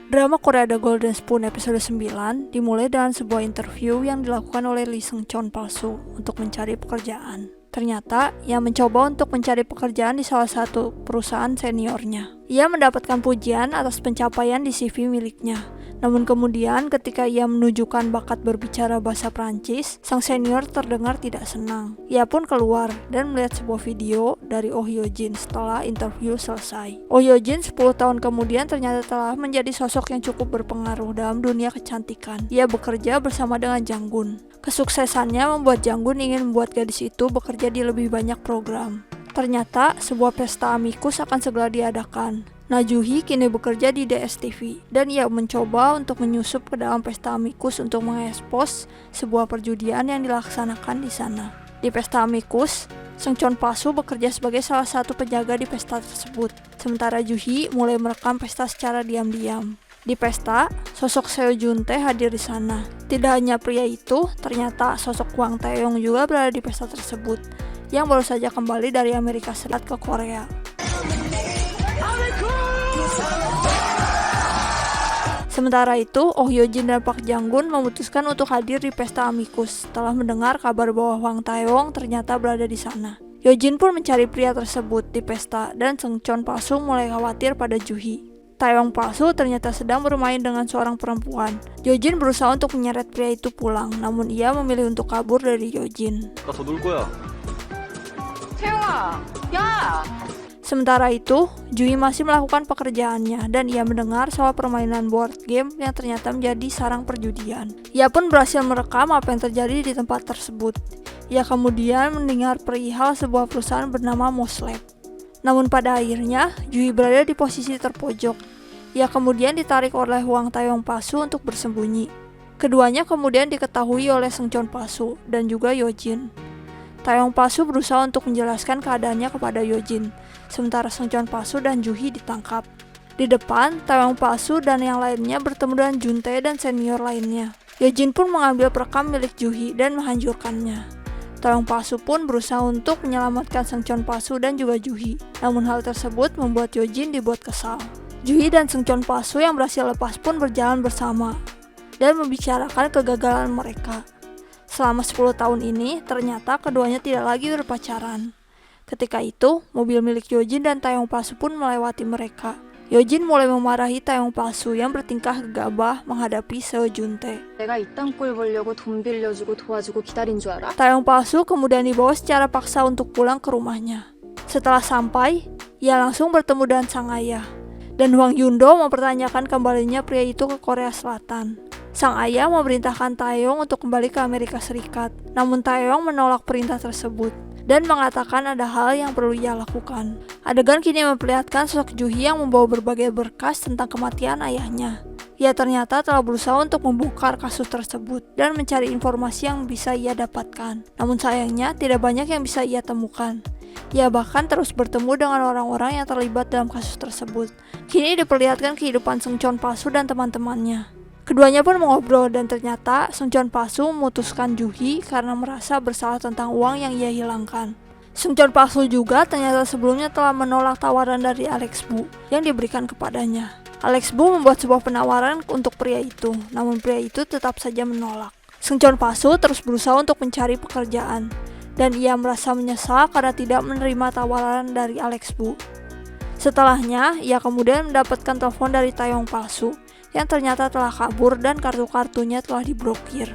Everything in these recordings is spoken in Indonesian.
Drama Korea The Golden Spoon episode 9 dimulai dengan sebuah interview yang dilakukan oleh Lee Seung Chon palsu untuk mencari pekerjaan. Ternyata, ia mencoba untuk mencari pekerjaan di salah satu perusahaan seniornya. Ia mendapatkan pujian atas pencapaian di CV miliknya. Namun kemudian ketika ia menunjukkan bakat berbicara bahasa Prancis, sang senior terdengar tidak senang. Ia pun keluar dan melihat sebuah video dari Oh Hyo Jin setelah interview selesai. Oh Hyo Jin 10 tahun kemudian ternyata telah menjadi sosok yang cukup berpengaruh dalam dunia kecantikan. Ia bekerja bersama dengan Janggun. Kesuksesannya membuat Janggun ingin membuat gadis itu bekerja di lebih banyak program. Ternyata sebuah pesta amikus akan segera diadakan. Najuhi kini bekerja di DSTV dan ia mencoba untuk menyusup ke dalam pesta amikus untuk mengekspos sebuah perjudian yang dilaksanakan di sana. Di pesta amikus, Seung Chon palsu bekerja sebagai salah satu penjaga di pesta tersebut. Sementara Juhi mulai merekam pesta secara diam-diam. Di pesta, sosok Seo Jun Tae hadir di sana. Tidak hanya pria itu, ternyata sosok Hwang Tae-yong juga berada di pesta tersebut, yang baru saja kembali dari Amerika Serikat ke Korea. Sementara itu, Oh Hyo Jin dan Park Jang-gun memutuskan untuk hadir di pesta amikus setelah mendengar kabar bahwa Hwang Tae-yong ternyata berada di sana. Hyo Jin pun mencari pria tersebut di pesta dan Seung Chon palsu mulai khawatir pada Juhi. Taeyong palsu ternyata sedang bermain dengan seorang perempuan. Hyo Jin berusaha untuk menyeret pria itu pulang, namun ia memilih untuk kabur dari Hyo Jin. Sementara itu, Juhi masih melakukan pekerjaannya dan ia mendengar soal permainan board game yang ternyata menjadi sarang perjudian. Ia pun berhasil merekam apa yang terjadi di tempat tersebut. Ia kemudian mendengar perihal sebuah perusahaan bernama Moslab. Namun pada akhirnya, Juhi berada di posisi terpojok. Ia kemudian ditarik oleh Hwang Tae-yong palsu untuk bersembunyi. Keduanya kemudian diketahui oleh Seung Chon palsu dan juga Hyo Jin. Taeyong palsu berusaha untuk menjelaskan keadaannya kepada Hyo Jin, sementara Seung Chon palsu dan Juhi ditangkap. Di depan, Taeyong palsu dan yang lainnya bertemu dengan Jun Tae dan senior lainnya. Hyo Jin pun mengambil perekam milik Juhi dan menghancurkannya. Taeyong palsu pun berusaha untuk menyelamatkan Seung Chon palsu dan juga Juhi. Namun hal tersebut membuat Hyo Jin dibuat kesal. Juhi dan Seung Chon palsu yang berhasil lepas pun berjalan bersama dan membicarakan kegagalan mereka. Selama 10 tahun ini, ternyata keduanya tidak lagi berpacaran. Ketika itu, mobil milik Hyo Jin dan Taeyong palsu pun melewati mereka. Hyo Jin mulai memarahi Taeyong palsu yang bertingkah gegabah menghadapi Seo Jun Tae. Taeyong palsu kemudian dibawa secara paksa untuk pulang ke rumahnya. Setelah sampai, ia langsung bertemu dengan sang ayah. Dan Hwang Yundo mempertanyakan kembalinya pria itu ke Korea Selatan. Sang ayah memerintahkan Taeyong untuk kembali ke Amerika Serikat. Namun Taeyong menolak perintah tersebut dan mengatakan ada hal yang perlu ia lakukan. Adegan kini memperlihatkan sosok Juhi yang membawa berbagai berkas tentang kematian ayahnya. Ia ternyata telah berusaha untuk membongkar kasus tersebut dan mencari informasi yang bisa ia dapatkan. Namun sayangnya tidak banyak yang bisa ia temukan. Ia bahkan terus bertemu dengan orang-orang yang terlibat dalam kasus tersebut. Kini diperlihatkan kehidupan Seung Chon palsu dan teman-temannya. Keduanya pun mengobrol dan ternyata Seung Chon palsu memutuskan Juhi karena merasa bersalah tentang uang yang ia hilangkan. Seung Chon palsu juga ternyata sebelumnya telah menolak tawaran dari Alex Bu yang diberikan kepadanya. Alex Bu membuat sebuah penawaran untuk pria itu, namun pria itu tetap saja menolak. Seung Chon palsu terus berusaha untuk mencari pekerjaan dan ia merasa menyesal karena tidak menerima tawaran dari Alex Bu. Setelahnya, ia kemudian mendapatkan telepon dari Taeyong palsu yang ternyata telah kabur dan kartu-kartunya telah diblokir.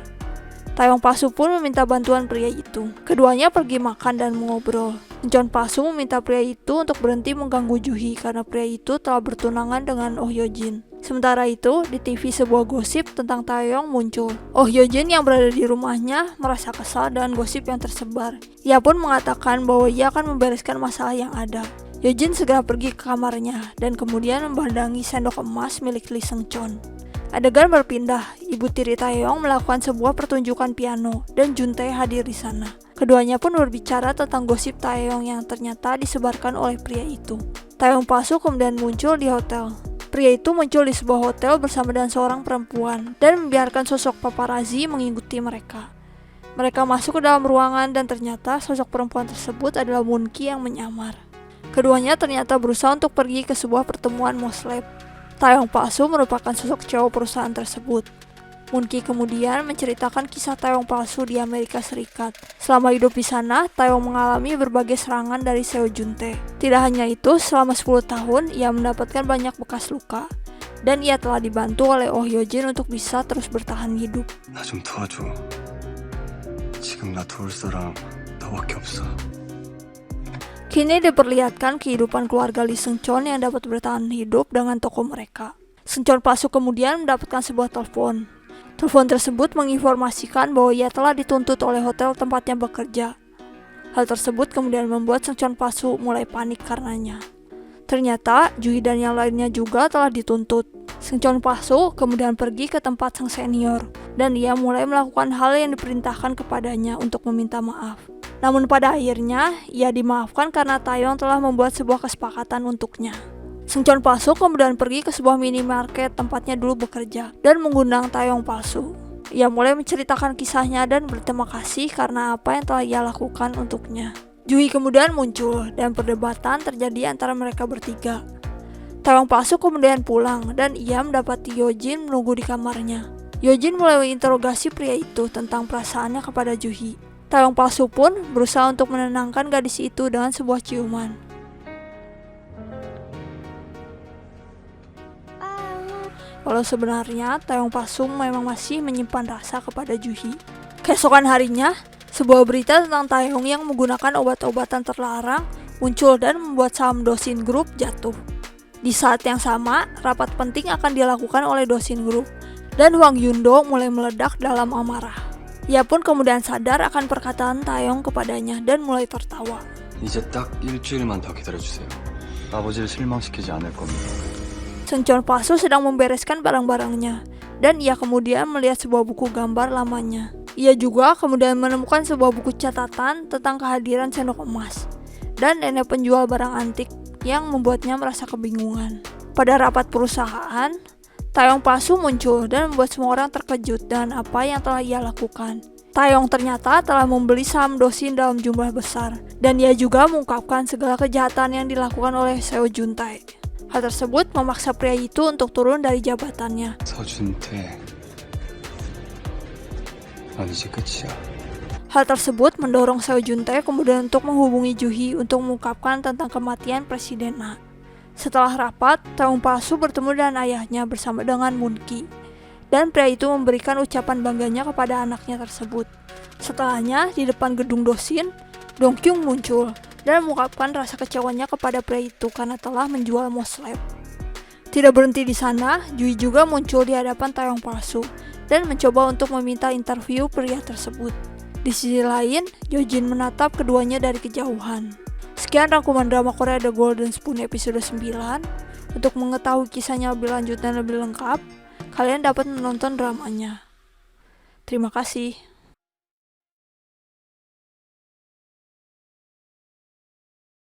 Taeyong palsu pun meminta bantuan pria itu. Keduanya pergi makan dan mengobrol. Seung Chon palsu meminta pria itu untuk berhenti mengganggu Juhi karena pria itu telah bertunangan dengan Oh Hyo Jin. Sementara itu, di TV sebuah gosip tentang Taeyong muncul. Oh Hyo Jin yang berada di rumahnya merasa kesal dengan gosip yang tersebar. Ia pun mengatakan bahwa ia akan membereskan masalah yang ada. Hyo Jin segera pergi ke kamarnya dan kemudian memandangi sendok emas milik Lee Seung Chon. Adegan berpindah, ibu tiri Taeyong melakukan sebuah pertunjukan piano dan Jun Tae hadir di sana. Keduanya pun berbicara tentang gosip Taeyong yang ternyata disebarkan oleh pria itu. Taeyong palsu kemudian muncul di hotel. Pria itu muncul di sebuah hotel bersama dengan seorang perempuan dan membiarkan sosok paparazzi mengikuti mereka. Mereka masuk ke dalam ruangan dan ternyata sosok perempuan tersebut adalah Moon Ki yang menyamar. Keduanya ternyata berusaha untuk pergi ke sebuah pertemuan Moslab. Taeyong palsu merupakan sosok cowok perusahaan tersebut. Moonki kemudian menceritakan kisah Taeyong palsu di Amerika Serikat. Selama hidup di sana, Taeyong mengalami berbagai serangan dari Seo Juntae. Tidak hanya itu, selama 10 tahun ia mendapatkan banyak bekas luka. Dan ia telah dibantu oleh Oh Hyojin untuk bisa terus bertahan hidup. 나 좀 도와줘. 지금 나 도울 사람 너밖에 없어. Kini diperlihatkan kehidupan keluarga Lee Seung-cheon yang dapat bertahan hidup dengan toko mereka. Seung-cheon palsu kemudian mendapatkan sebuah telepon. Telepon tersebut menginformasikan bahwa ia telah dituntut oleh hotel tempatnya bekerja. Hal tersebut kemudian membuat Seung-cheon palsu mulai panik karenanya. Ternyata Jui dan yang lainnya juga telah dituntut. Seung-cheon palsu kemudian pergi ke tempat sang senior dan ia mulai melakukan hal yang diperintahkan kepadanya untuk meminta maaf. Namun pada akhirnya, ia dimaafkan karena Taeyong telah membuat sebuah kesepakatan untuknya. Seung-cheon palsu kemudian pergi ke sebuah minimarket tempatnya dulu bekerja dan mengundang Taeyong palsu. Ia mulai menceritakan kisahnya dan berterima kasih karena apa yang telah ia lakukan untuknya. Jui kemudian muncul dan perdebatan terjadi antara mereka bertiga. Taeyong palsu kemudian pulang dan ia mendapati Hyojin menunggu di kamarnya. Hyojin mulai menginterogasi pria itu tentang perasaannya kepada Juhi. Taeyong palsu pun berusaha untuk menenangkan gadis itu dengan sebuah ciuman. Walau sebenarnya Taeyong palsu memang masih menyimpan rasa kepada Juhi. Keesokan harinya, sebuah berita tentang Taeyong yang menggunakan obat-obatan terlarang muncul dan membuat saham Dosin Group jatuh. Di saat yang sama, rapat penting akan dilakukan oleh Dosin Group dan Hwang Yundo mulai meledak dalam amarah. Ia pun kemudian sadar akan perkataan Taeyong kepadanya dan mulai tertawa. 이제 딱 일주일만 더 기다려주세요. 아버지를 실망시키지 않을 겁니다. Seung-cheon palsu sedang membereskan barang-barangnya dan ia kemudian melihat sebuah buku gambar lamanya. Ia juga kemudian menemukan sebuah buku catatan tentang kehadiran sendok emas dan nenek penjual barang antik yang membuatnya merasa kebingungan. Pada rapat perusahaan, Taeyong palsu muncul dan membuat semua orang terkejut dengan apa yang telah ia lakukan. Taeyong ternyata telah membeli saham Dosin dalam jumlah besar dan ia juga mengungkapkan segala kejahatan yang dilakukan oleh Seo Juntae. Hal tersebut memaksa pria itu untuk turun dari jabatannya. 서준태, 난 이제 끝이야. Hal tersebut mendorong Seo Juntae kemudian untuk menghubungi Juhi untuk mengungkapkan tentang kematian Presiden Na. Setelah rapat, Taeyong palsu bertemu dengan ayahnya bersama dengan Moonki. Dan pria itu memberikan ucapan bangganya kepada anaknya tersebut. Setelahnya, di depan gedung Dosin, Dongkyung muncul dan mengungkapkan rasa kecewanya kepada pria itu karena telah menjual Moslab. Tidak berhenti di sana, Jui juga muncul di hadapan Taeyong palsu dan mencoba untuk meminta interview pria tersebut. Di sisi lain, Hyojin menatap keduanya dari kejauhan. Sekian rangkuman drama Korea The Golden Spoon episode 9. Untuk mengetahui kisahnya lebih lanjut dan lebih lengkap, kalian dapat menonton dramanya. Terima kasih.